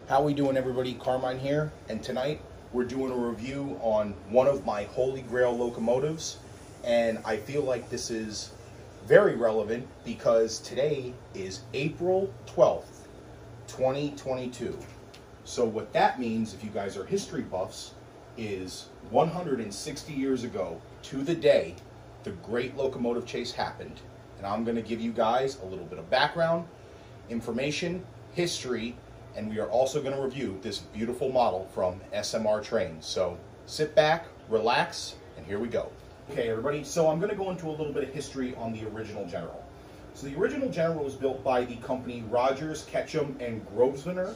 How we doing, everybody? Carmine here, and tonight we're doing a review on one of my holy grail locomotives, and I feel like this is very relevant because today is April 12th, 2022. So what that means, if you guys are history buffs, is 160 years ago to the day the Great Locomotive Chase happened. And I'm going to give you guys a little bit of background, information, history, and we are also going to review this beautiful model from SMR Trains. So sit back, relax, and here we go. Okay, everybody, so I'm going to go into a little bit of history on the original General. So the original General was built by the company Rogers, Ketchum, and Grosvenor.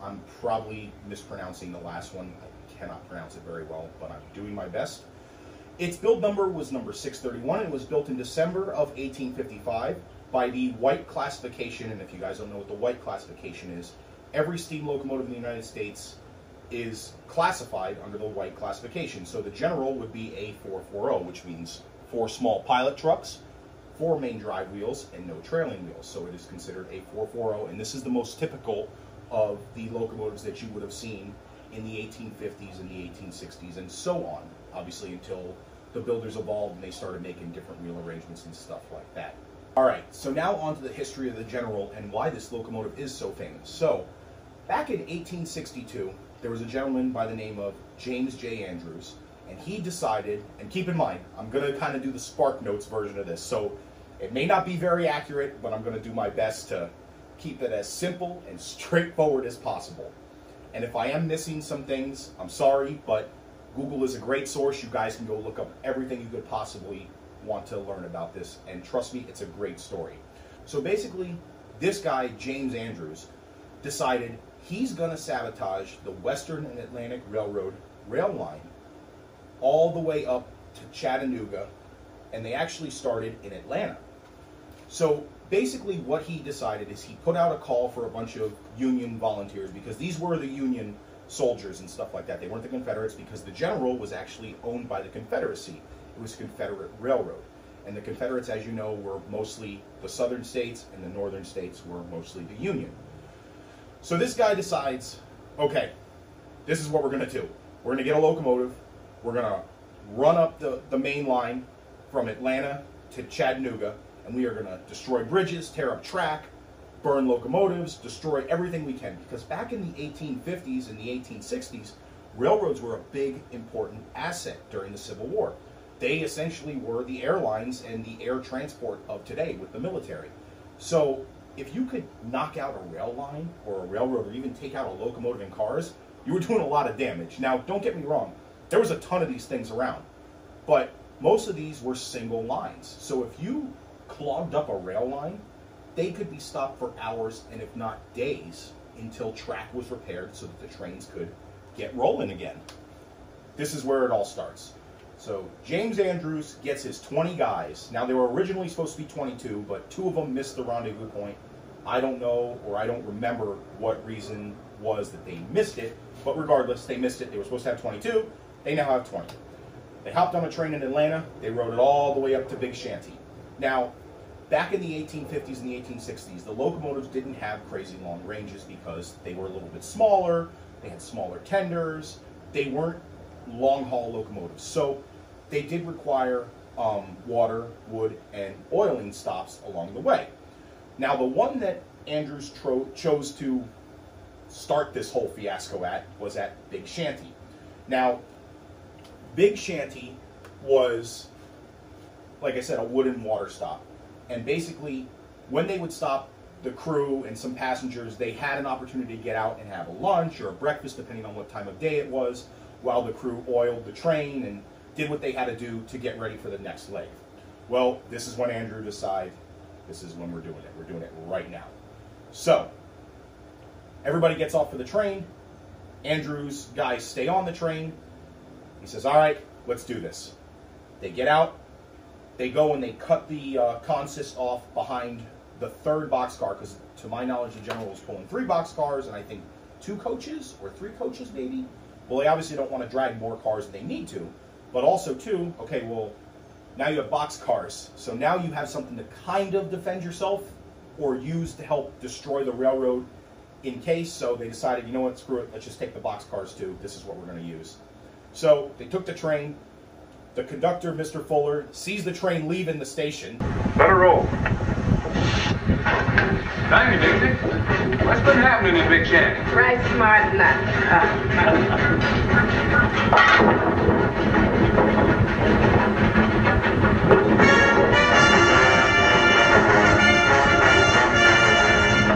I'm probably mispronouncing the last one. I cannot pronounce it very well, but I'm doing my best. Its build number was number 631, and it was built in December of 1855 by the white classification. And if you guys don't know what the white classification is, every steam locomotive in the United States is classified under the white classification. So the General would be a 440, which means 4 small pilot trucks, 4 main drive wheels, and no trailing wheels. So it is considered a 440, and this is the most typical of the locomotives that you would have seen in the 1850s and the 1860s and so on, obviously until the builders evolved and they started making different wheel arrangements and stuff like that. All right, so now on to the history of the General and why this locomotive is so famous. So back in 1862, there was a gentleman by the name of James J. Andrews, and he decided, and keep in mind, I'm going to kind of do the Spark Notes version of this, so it may not be very accurate, but I'm going to do my best to keep it as simple and straightforward as possible. And if I am missing some things, I'm sorry, but Google is a great source. You guys can go look up everything you could possibly want to learn about this, and trust me, it's a great story. So basically, this guy, James Andrews, decided he's going to sabotage the Western and Atlantic Railroad rail line all the way up to Chattanooga, and they actually started in Atlanta. So basically what he decided is he put out a call for a bunch of Union volunteers, because these were the Union soldiers and stuff like that. They weren't the Confederates, because the General was actually owned by the Confederacy. It was Confederate Railroad. And the Confederates, as you know, were mostly the southern states, and the northern states were mostly the Union. So this guy decides, okay, this is what we're going to do. We're going to get a locomotive. We're going to run up the main line from Atlanta to Chattanooga, and we are going to destroy bridges, tear up track, burn locomotives, destroy everything we can. Because back in the 1850s and the 1860s, railroads were a big, important asset during the Civil War. They essentially were the airlines and the air transport of today with the military. So if you could knock out a rail line or a railroad, or even take out a locomotive and cars, you were doing a lot of damage. Now, don't get me wrong, there was a ton of these things around, but most of these were single lines. So if you clogged up a rail line, they could be stopped for hours and if not days until track was repaired so that the trains could get rolling again. This is where it all starts. So James Andrews gets his 20 guys. Now, they were originally supposed to be 22, but 2 of them missed the rendezvous point. I don't know, or I don't remember what reason was that they missed it, but regardless, they missed it. They were supposed to have 22. They now have 20. They hopped on a train in Atlanta. They rode it all the way up to Big Shanty. Now, back in the 1850s and the 1860s, the locomotives didn't have crazy long ranges because they were a little bit smaller. They had smaller tenders. They weren't long-haul locomotives. So they did require water, wood, and oiling stops along the way. Now, the one that Andrews chose to start this whole fiasco at was at Big Shanty. Now, Big Shanty was, like I said, a wooden water stop. And basically, when they would stop the crew and some passengers, they had an opportunity to get out and have a lunch or a breakfast, depending on what time of day it was, while the crew oiled the train and did what they had to do to get ready for the next leg. Well, this is when Andrew decided, this is when we're doing it. We're doing it right now. So, everybody gets off for the train. Andrew's guys stay on the train. He says, all right, let's do this. They get out. They go and they cut the consist off behind the 3rd boxcar, because to my knowledge, the General was pulling 3 boxcars and I think 2 coaches or 3 coaches maybe. Well, they obviously don't want to drag more cars than they need to, but also too, okay, well, now you have boxcars, so now you have something to kind of defend yourself or use to help destroy the railroad in case, so they decided, you know what, screw it, let's just take the boxcars too. This is what we're going to use. So they took the train. The conductor, Mr. Fuller, sees the train leaving the station. Better roll. Thank you, Dixie. What's been happening in Big Shanty? Right smart enough.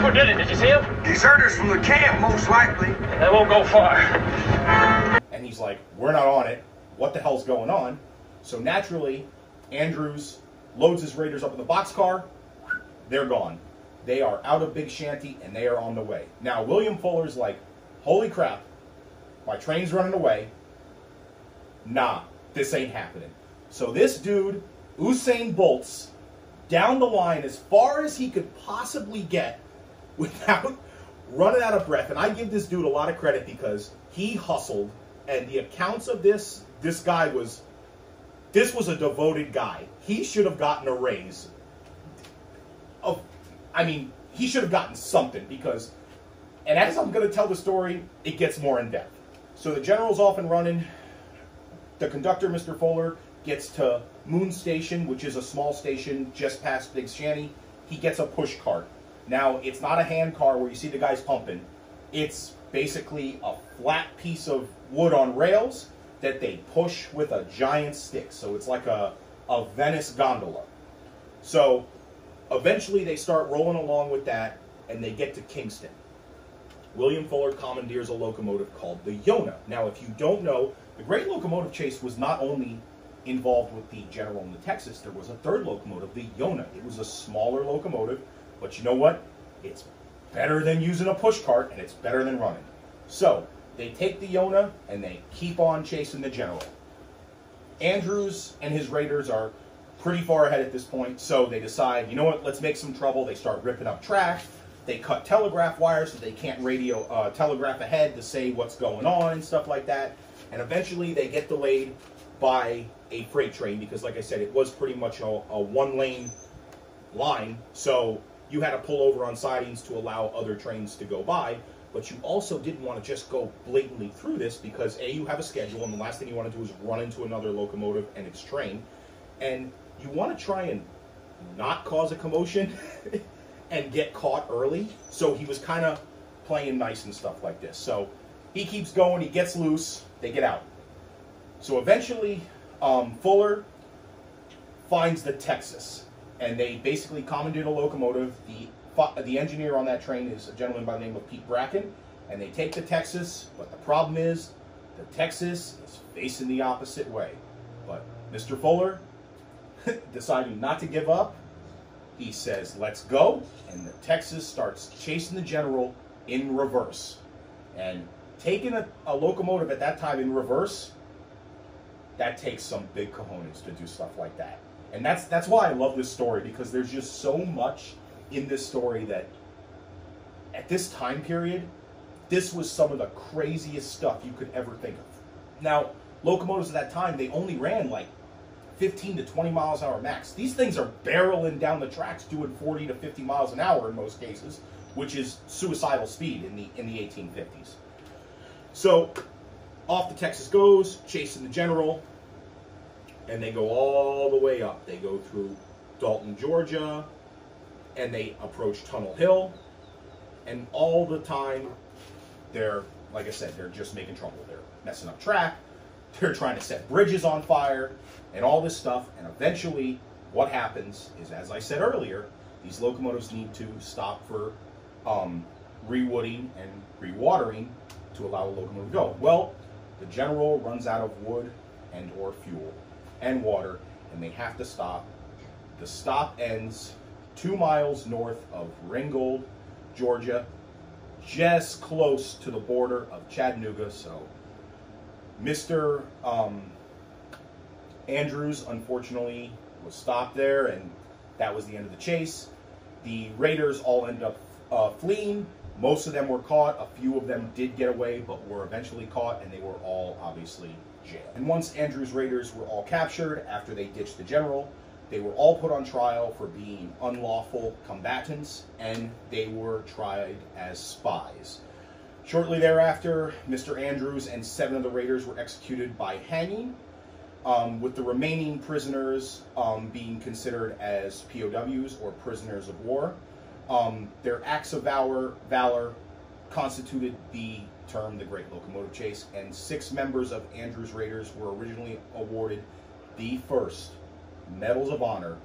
Who did it? Did you see him? Deserters from the camp, most likely. They won't go far. And he's like, we're not on it. What the hell's going on? So naturally, Andrews loads his raiders up in the boxcar. They're gone. They are out of Big Shanty, and they are on the way. Now, William Fuller's like, holy crap, my train's running away. Nah, this ain't happening. So this dude, Usain Bolt's, down the line as far as he could possibly get without running out of breath. And I give this dude a lot of credit because he hustled, and the accounts of this guy was, this was a devoted guy. He should have gotten a raise. I mean, he should have gotten something because, and as I'm going to tell the story, it gets more in depth. So the general's off and running. The conductor, Mr. Fuller, gets to Moon Station, which is a small station just past Big Shanty. He gets a push cart. Now, it's not a hand car where you see the guys pumping. It's basically a flat piece of wood on rails that they push with a giant stick. So it's like a Venice gondola. So eventually they start rolling along with that, and they get to Kingston. William Fuller commandeers a locomotive called the Yonah. Now, if you don't know, the Great Locomotive Chase was not only involved with the General and the Texas, there was a third locomotive, the Yonah. It was a smaller locomotive, but you know what? It's better than using a push cart, and it's better than running. So they take the Yonah, and they keep on chasing the General. Andrews and his raiders are pretty far ahead at this point, so they decide, you know what, let's make some trouble. They start ripping up tracks. They cut telegraph wires so they can't telegraph ahead to say what's going on and stuff like that. And eventually they get delayed by a freight train because, like I said, it was pretty much a one-lane line, so you had to pull over on sidings to allow other trains to go by. But you also didn't want to just go blatantly through this because, A, you have a schedule, and the last thing you want to do is run into another locomotive and its train. And you want to try and not cause a commotion and get caught early. So he was kind of playing nice and stuff like this. So he keeps going, he gets loose, they get out. So eventually, Fuller finds the Texas, and they basically commandeered a locomotive. The engineer on that train is a gentleman by the name of Pete Bracken, and they take the Texas, but the problem is the Texas is facing the opposite way. But Mr. Fuller, deciding not to give up, he says, let's go, and the Texas starts chasing the General in reverse. And taking a locomotive at that time in reverse, that takes some big cojones to do stuff like that. And that's why I love this story, because there's just so much in this story that at this time period, this was some of the craziest stuff you could ever think of. Now, locomotives at that time, they only ran like 15 to 20 miles an hour max. These things are barreling down the tracks doing 40 to 50 miles an hour in most cases, which is suicidal speed in the 1850s. So off the Texas goes, chasing the General, and they go all the way up. They go through Dalton, Georgia, and they approach Tunnel Hill, and all the time they're, like I said, they're just making trouble. They're messing up track, they're trying to set bridges on fire, and all this stuff. And eventually what happens is, as I said earlier, these locomotives need to stop for rewooding and rewatering to allow the locomotive to go. Well, the General runs out of wood and or fuel and water, and they have to stop. The stop ends 2 miles north of Ringgold, Georgia, just close to the border of Chattanooga. So Mr. Andrews, unfortunately, was stopped there, and that was the end of the chase. The raiders all ended up fleeing. Most of them were caught. A few of them did get away, but were eventually caught, and they were all obviously jailed. And once Andrews' raiders were all captured, after they ditched the General, They were all put on trial for being unlawful combatants, and they were tried as spies. Shortly thereafter, Mr. Andrews and 7 of the raiders were executed by hanging, with the remaining prisoners being considered as POWs or prisoners of war. Their acts of valor constituted the term the Great Locomotive Chase, and 6 members of Andrews' raiders were originally awarded the first Medals of Honor,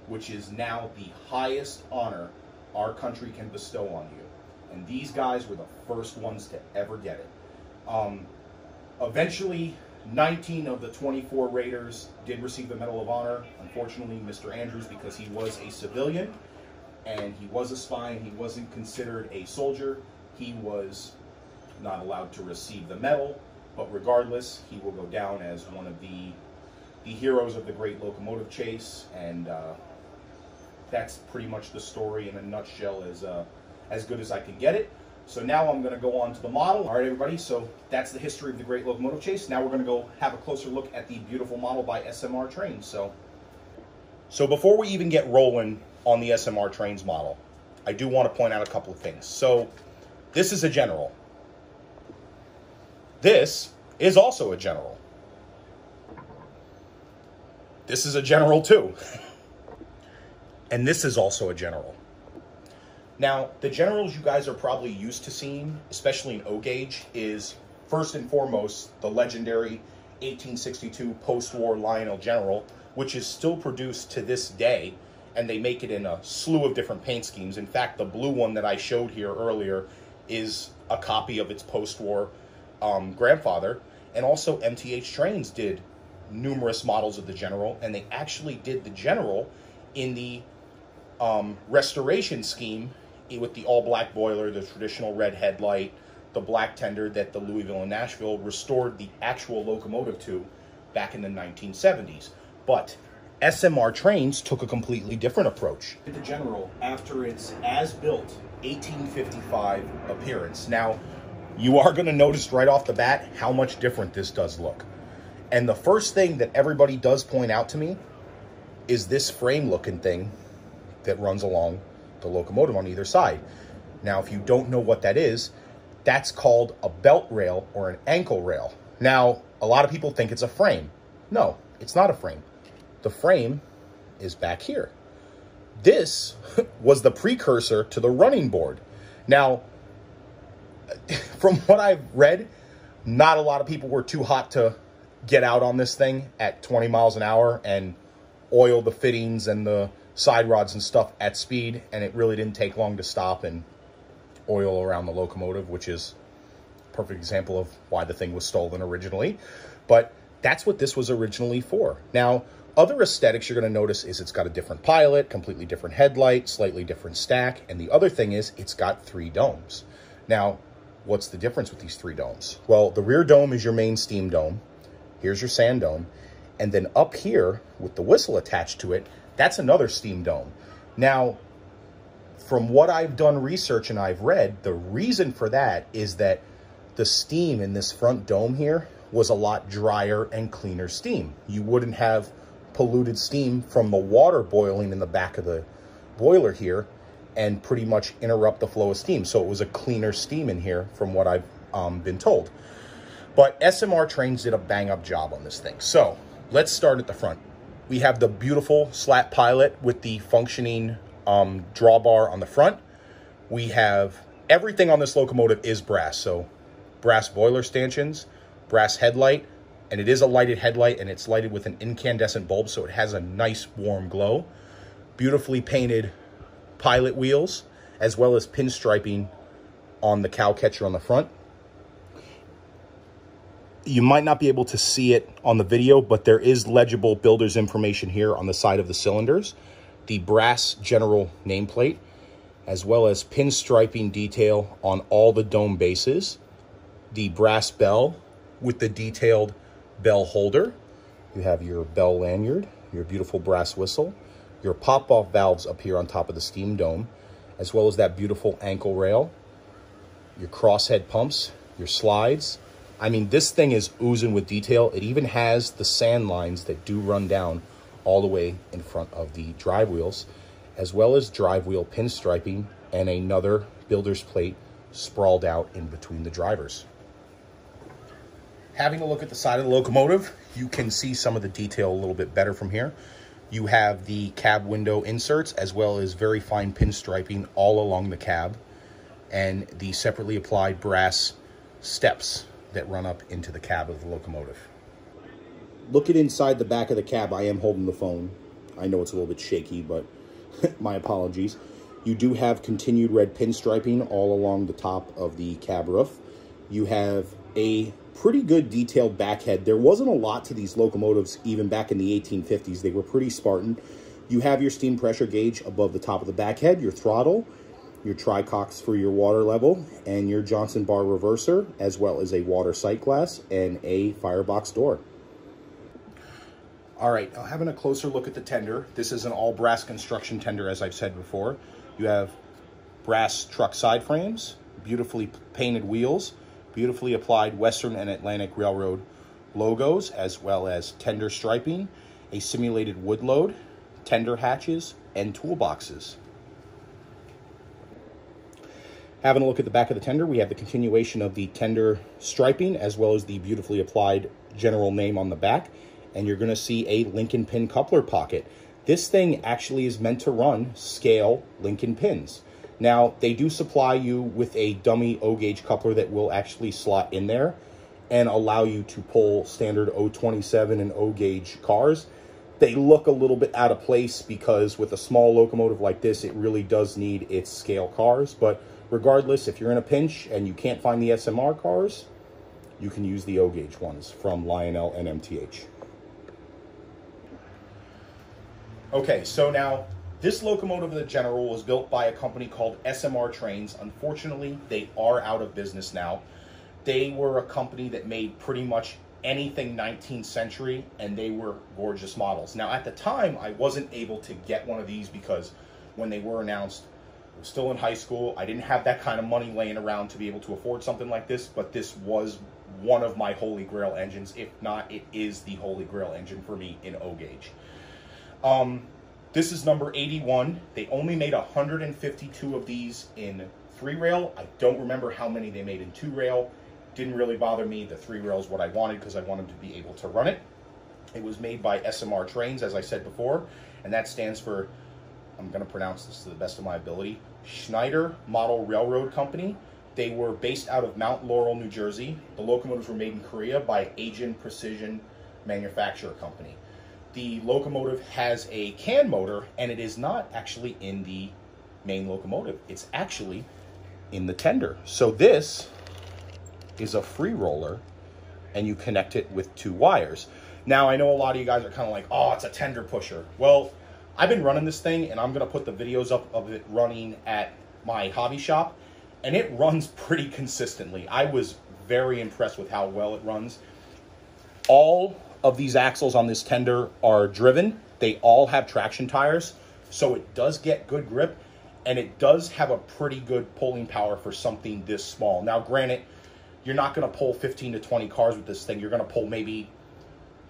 which is now the highest honor our country can bestow on you. And these guys were the first ones to ever get it. Eventually, 19 of the 24 raiders did receive the Medal of Honor. Unfortunately, Mr. Andrews, because he was a civilian and he was a spy and he wasn't considered a soldier, he was not allowed to receive the medal. But regardless, he will go down as one of the heroes of the Great Locomotive Chase, and that's pretty much the story in a nutshell, as good as I can get it. So now I'm going to go on to the model. All right, everybody, so that's the history of the Great Locomotive Chase. Now we're going to go have a closer look at the beautiful model by SMR Trains. So before we even get rolling on the SMR Trains model, I do want to point out a couple of things. So this is a general. This is also a general. This is a general too. And this is also a general. Now, the generals you guys are probably used to seeing, especially in O gauge, is first and foremost the legendary 1862 post-war Lionel General, which is still produced to this day, and they make it in a slew of different paint schemes. In fact, the blue one that I showed here earlier is a copy of its post-war grandfather. And also MTH Trains did numerous models of the General, and they actually did the General in the restoration scheme with the all-black boiler, the traditional red headlight, the black tender that the Louisville and Nashville restored the actual locomotive to back in the 1970s. But SMR Trains took a completely different approach. The General, after its as-built 1855 appearance. Now, you are going to notice right off the bat how much different this does look. And the first thing that everybody does point out to me is this frame-looking thing that runs along the locomotive on either side. Now, if you don't know what that is, that's called a belt rail or an ankle rail. Now, a lot of people think it's a frame. No, it's not a frame. The frame is back here. This was the precursor to the running board. Now, from what I've read, not a lot of people were too hot to get out on this thing at 20 miles an hour and oil the fittings and the side rods and stuff at speed, and it really didn't take long to stop and oil around the locomotive, which is a perfect example of why the thing was stolen originally. But that's what this was originally for. Now, other aesthetics you're going to notice is it's got a different pilot, completely different headlight, slightly different stack, and the other thing is it's got 3 domes. Now, what's the difference with these 3 domes? Well, the rear dome is your main steam dome. Here's your sand dome. And then up here, with the whistle attached to it, that's another steam dome. Now, from what I've done research and I've read, the reason for that is that the steam in this front dome here was a lot drier and cleaner steam. You wouldn't have polluted steam from the water boiling in the back of the boiler here and pretty much interrupt the flow of steam. So it was a cleaner steam in here from what I've been told. But SMR Trains did a bang-up job on this thing. So let's start at the front. We have the beautiful slat pilot with the functioning drawbar on the front. We have everything on this locomotive is brass. So brass boiler stanchions, brass headlight, and it is a lighted headlight, and it's lighted with an incandescent bulb, so it has a nice warm glow. Beautifully painted pilot wheels, as well as pinstriping on the cow catcher on the front. You might not be able to see it on the video, but there is legible builder's information here on the side of the cylinders. The brass general nameplate, as well as pinstriping detail on all the dome bases. The brass bell with the detailed bell holder. You have your bell lanyard, your beautiful brass whistle, your pop-off valves up here on top of the steam dome, as well as that beautiful ankle rail, your crosshead pumps, your slides. I mean, this thing is oozing with detail. It even has the sand lines that do run down all the way in front of the drive wheels, as well as drive wheel pinstriping and another builder's plate sprawled out in between the drivers. Having a look at the side of the locomotive, you can see some of the detail a little bit better from here. You have the cab window inserts as well as very fine pinstriping all along the cab and the separately applied brass steps that run up into the cab of the locomotive. Looking inside the back of the cab, I am holding the phone. I know it's a little bit shaky, but my apologies. You do have continued red pinstriping all along the top of the cab roof. You have a pretty good detailed back head. There wasn't a lot to these locomotives even back in the 1850s. They were pretty Spartan. You have your steam pressure gauge above the top of the back head, your throttle, your tricocks for your water level, and your Johnson bar reverser, as well as a water sight glass and a firebox door. All right, now having a closer look at the tender. This is an all brass construction tender, as I've said before. You have brass truck side frames, beautifully painted wheels, beautifully applied Western and Atlantic Railroad logos, as well as tender striping, a simulated wood load, tender hatches, and toolboxes. Having a look at the back of the tender, we have the continuation of the tender striping, as well as the beautifully applied general name on the back, and you're going to see a Lincoln pin coupler pocket. This thing actually is meant to run scale Lincoln pins. Now, they do supply you with a dummy O-gauge coupler that will actually slot in there and allow you to pull standard O27 and O-gauge cars. They look a little bit out of place because with a small locomotive like this, it really does need its scale cars. But regardless, if you're in a pinch and you can't find the SMR cars, you can use the O-gauge ones from Lionel and MTH. Okay, so now, this locomotive in the general was built by a company called SMR Trains. Unfortunately, they are out of business now. They were a company that made pretty much anything 19th century, and they were gorgeous models. Now, at the time, I wasn't able to get one of these because when they were announced, I was still in high school. I didn't have that kind of money laying around to be able to afford something like this, but this was one of my holy grail engines. If not, it is the holy grail engine for me in O-gauge. This is number 81. They only made 152 of these in 3-rail. I don't remember how many they made in 2-rail. Didn't really bother me. The 3-rail is what I wanted because I wanted to be able to run it. It was made by SMR Trains, as I said before, and that stands for, I'm going to pronounce this to the best of my ability, Schneider Model Railroad Company. They were based out of Mount Laurel, New Jersey. The locomotives were made in Korea by Asian Precision Manufacturer Company. The locomotive has a can motor, and it is not actually in the main locomotive. It's actually in the tender. So this is a free roller, and you connect it with 2 wires. Now, I know a lot of you guys are kind of like, oh, it's a tender pusher. Well, I've been running this thing, and I'm going to put the videos up of it running at my hobby shop, and it runs pretty consistently. I was very impressed with how well it runs. All of these axles on this tender are driven. They all have traction tires, so it does get good grip, and it does have a pretty good pulling power for something this small. Now, granted, you're not going to pull 15 to 20 cars with this thing. You're going to pull maybe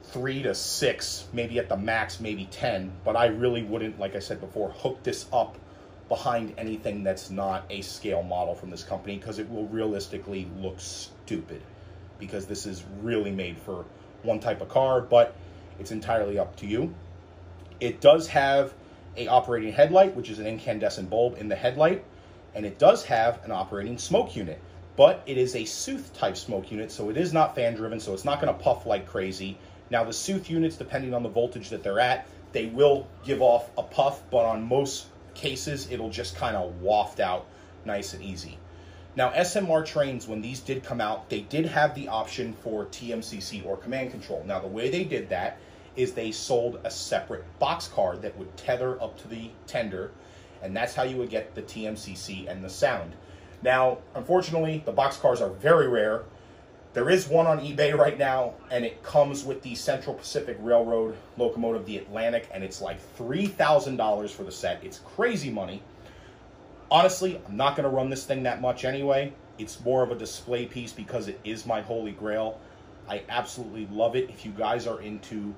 3 to 6, maybe at the max, maybe 10, but I really wouldn't, like I said before, hook this up behind anything that's not a scale model from this company, because it will realistically look stupid, because this is really made for one type of car, but it's entirely up to you. It does have a operating headlight, which is an incandescent bulb in the headlight, and it does have an operating smoke unit, but it is a Sooth type smoke unit, so it is not fan driven, so it's not going to puff like crazy. Now, the Sooth units, depending on the voltage that they're at, they will give off a puff, but on most cases, it'll just kind of waft out nice and easy. Now, SMR Trains, when these did come out, they did have the option for TMCC or command control. Now, the way they did that is they sold a separate boxcar that would tether up to the tender, and that's how you would get the TMCC and the sound. Now, unfortunately, the boxcars are very rare. There is one on eBay right now, and it comes with the Central Pacific Railroad locomotive, the Atlantic, and it's like $3,000 for the set. It's crazy money. Honestly, I'm not going to run this thing that much anyway. It's more of a display piece because it is my holy grail. I absolutely love it. If you guys are into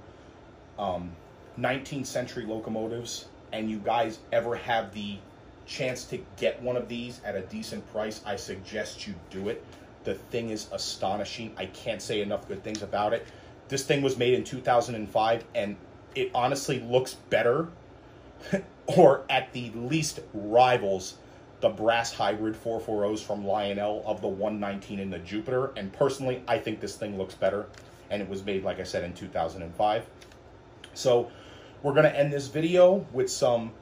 19th century locomotives and you guys ever have the chance to get one of these at a decent price, I suggest you do it. The thing is astonishing. I can't say enough good things about it. This thing was made in 2005 and it honestly looks better or at the least rivals the brass hybrid 440s from Lionel of the 119 and the Jupiter. And personally, I think this thing looks better. And it was made, like I said, in 2005. So we're going to end this video with some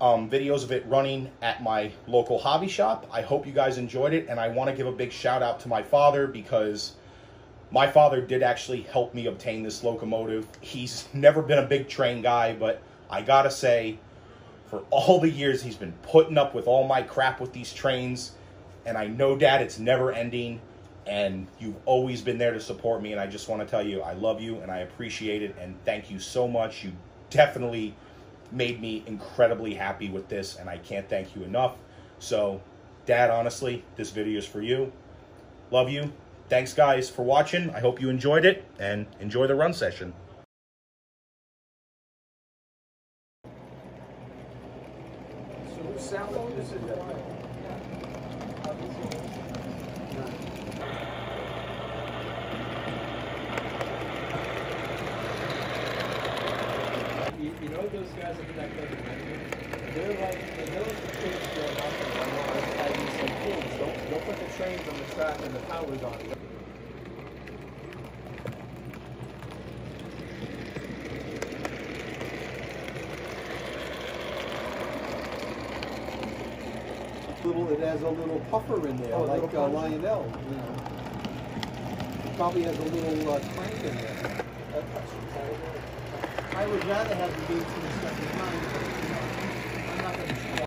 videos of it running at my local hobby shop. I hope you guys enjoyed it. And I want to give a big shout out to my father because my father did actually help me obtain this locomotive. He's never been a big train guy, but I got to say, for all the years he's been putting up with all my crap with these trains, and I know, Dad, it's never ending, and you've always been there to support me, and I just want to tell you I love you, and I appreciate it, and thank you so much. You definitely made me incredibly happy with this, and I can't thank you enough. So, Dad, honestly, this video is for you. Love you. Thanks, guys, for watching. I hope you enjoyed it, and enjoy the run session. You know those guys that do that kind of management? They're like, they know if the train's going up and they want to tie these some pins. Don't put the trains on the track and the power's on it. It has a little puffer in there, like Lionel, you know. It probably has a little crank in there. I would rather have the 18 stuff in mind.